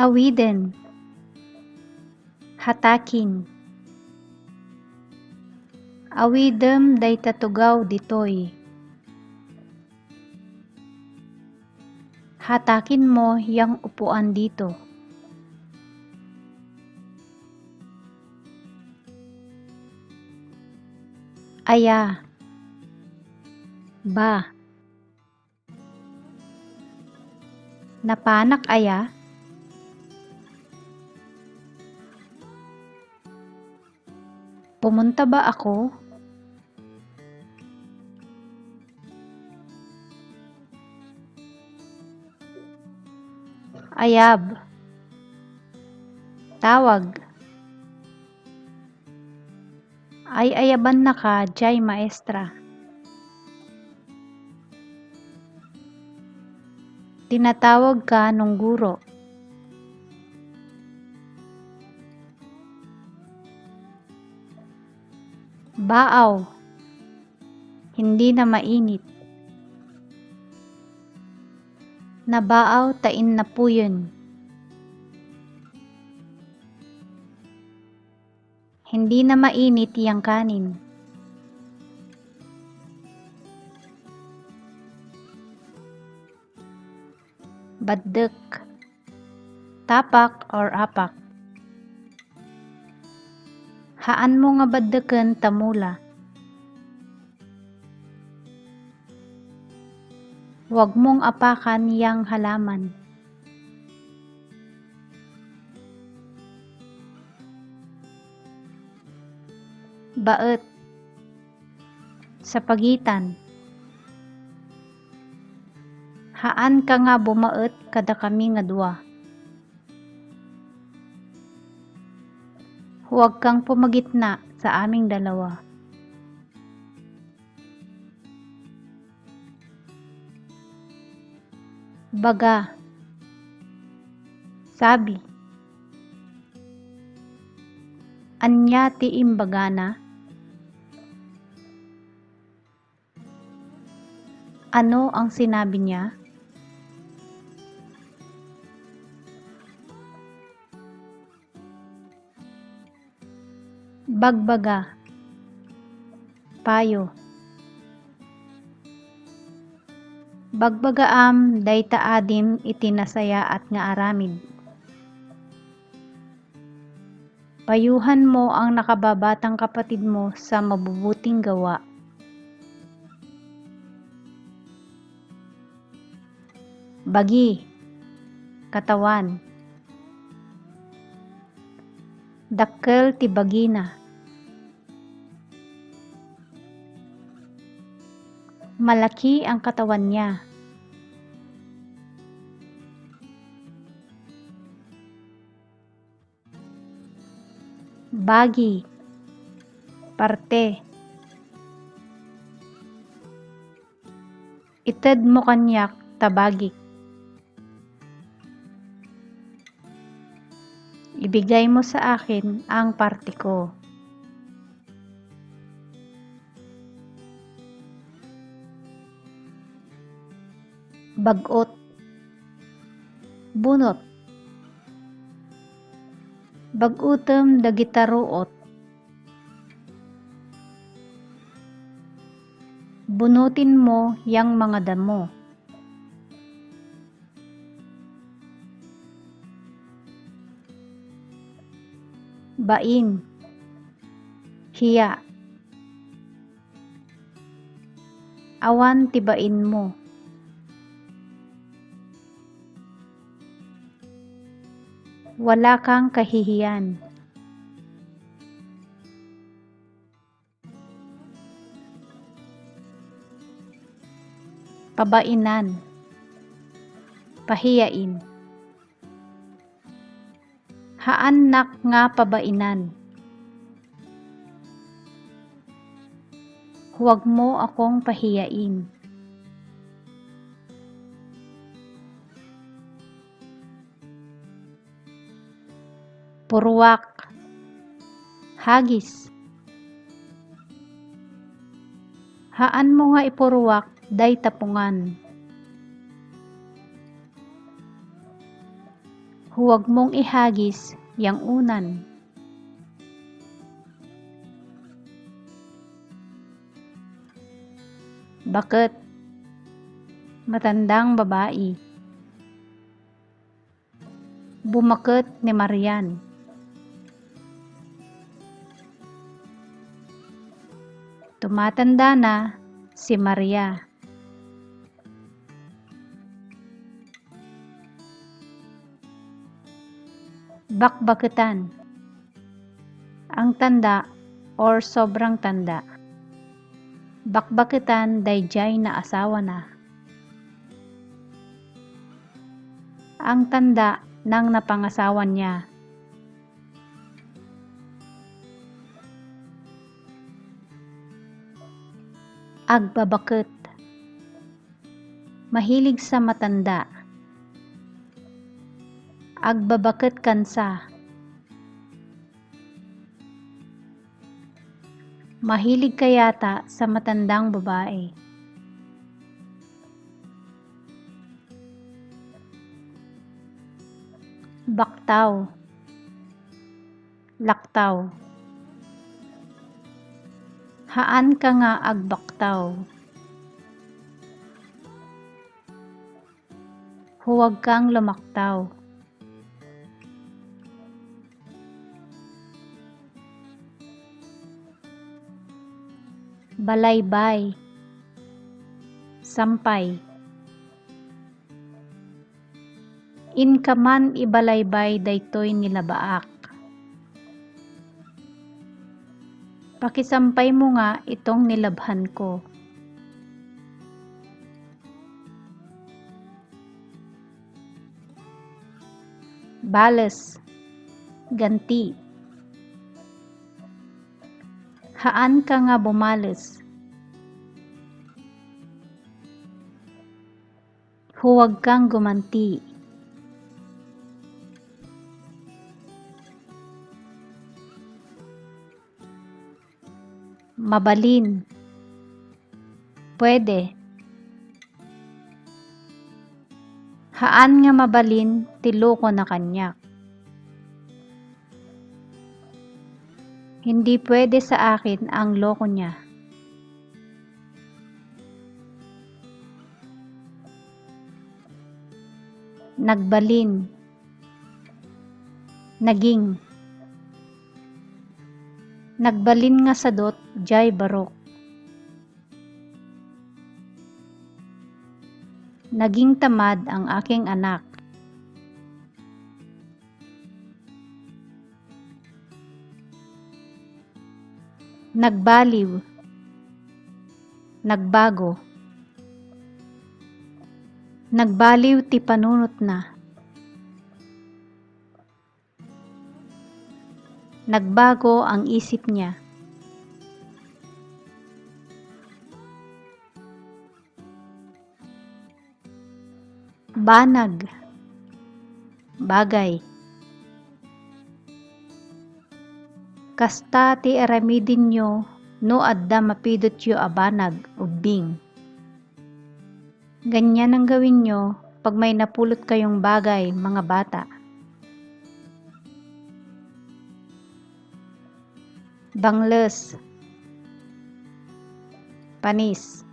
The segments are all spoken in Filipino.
Awiden, hatakin. Awidem dayta tugaw ditoy. Hatakin mo yang upuan dito. Aya, ba. Napanak aya? Pumunta ba ako? Ayab, tawag. Ay ayaban na ka, jay maestra. Tinatawag ka nung guro. Baaw, hindi na mainit. Nabaaw tain na puyon. Hindi na mainit yang kanin. Baddek, tapak or apak. Haan mo nga baddeken tamula. Huwag mong apakan yang halaman. Baet, sa pagitan. Haan ka nga bumaet kada kami nga dua. Huwag kang pumagitna sa aming dalawa. Baga, sabi. Anya ti imbagana? Ano ang sinabi niya? Bagbaga, payo. Bagbagaam dayta adim itinasaya at nga aramid. Payuhan mo ang nakababatang kapatid mo sa mabubuting gawa. Bagi, katawan. Dakkel ti bagina. Malaki ang katawan niya. Bagi, parte. Ited mo kanyak tabagi. Ibigay mo sa akin ang parte ko. Bagot, bunot. Bagutem dagita ruot. Bunutin mo yang mga damo. Bain, hiya. Awan tibain mo. Wala kang kahihiyan. Pabainan, pahiyain. Haan nak nga pabainan. Huwag mo akong pahiyain. Purwak, hagis. Haan mo nga ipurwak day tapungan. Huwag mong ihagis yang unan. Bakit? Matandang babae. Bumakot ni Marian. Tumatanda na si Maria. Bakbakutan. Ang tanda or sobrang tanda. Bakbakutan dayjay na asawa na. Ang tanda ng napangasawan niya. Agbabakut. Mahilig sa matanda. Agbabakut kansa. Mahilig ka yata sa matandang babae. Baktaw. Laktaw. Haan ka nga agbaktaw. Huwag kang lumaktaw. Balaybay. Sampay. Inka man ibalaybay daytoy nilabaak. Pakisampay mo nga itong nilabhan ko. Bales. Ganti. Haan ka nga bumales. Huwag kang gumanti. Mabalin. Pwede. Haan nga mabalin tiloko na kanyak. Hindi pwede sa akin ang loko niya. Nagbalin. Naging. Nagbalin nga sadot jay barok. Naging tamad ang aking anak. Nagbaliw. Nagbago. Nagbaliw ti panunot na. Nagbago ang isip niya. Banag. Bagay. Kasta ti aramidin nyo no adda mapidot yo abanag ubing. Ganyan ang gawin nyo pag may napulot kayong bagay, mga bata. Bangles. Panis.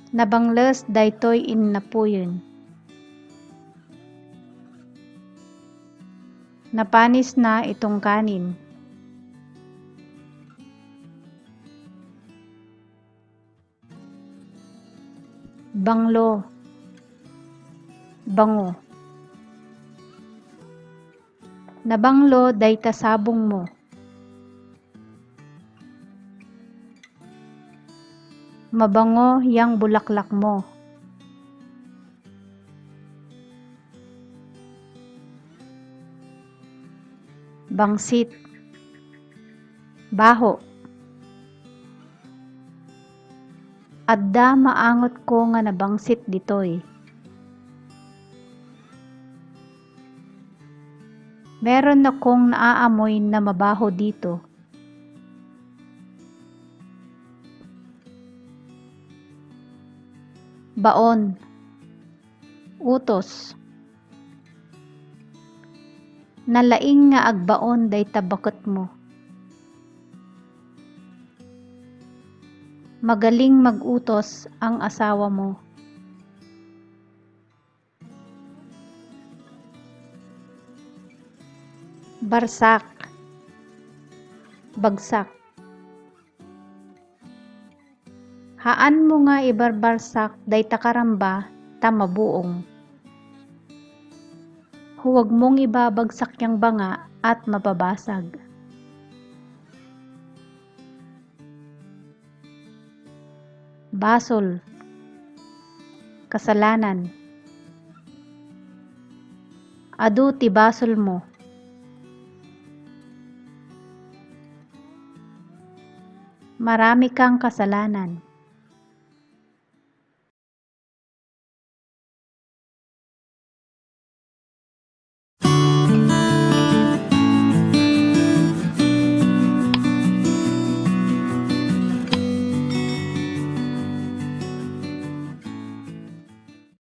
Nabangles daytoy innapuyon. Napanis na itong kanin. Banglo. Bango. Nabanglo dayta sabong mo. Mabango yang bulaklak mo. Bangsit. Baho. Adda maangot ko nga nabangsit ditoy. Meron akong naaamoy na mabaho dito. Baon. Utos. Nalaing nga agbaon day tabakot mo. Magaling mag-utos ang asawa mo. Barsak, bagsak. Haan mo nga ibarbarsak day takaramba ta mabuong. Huwag mong ibabagsak yang banga at mababasag. Basol, kasalanan. Adu ti basol mo. Marami kang kasalanan.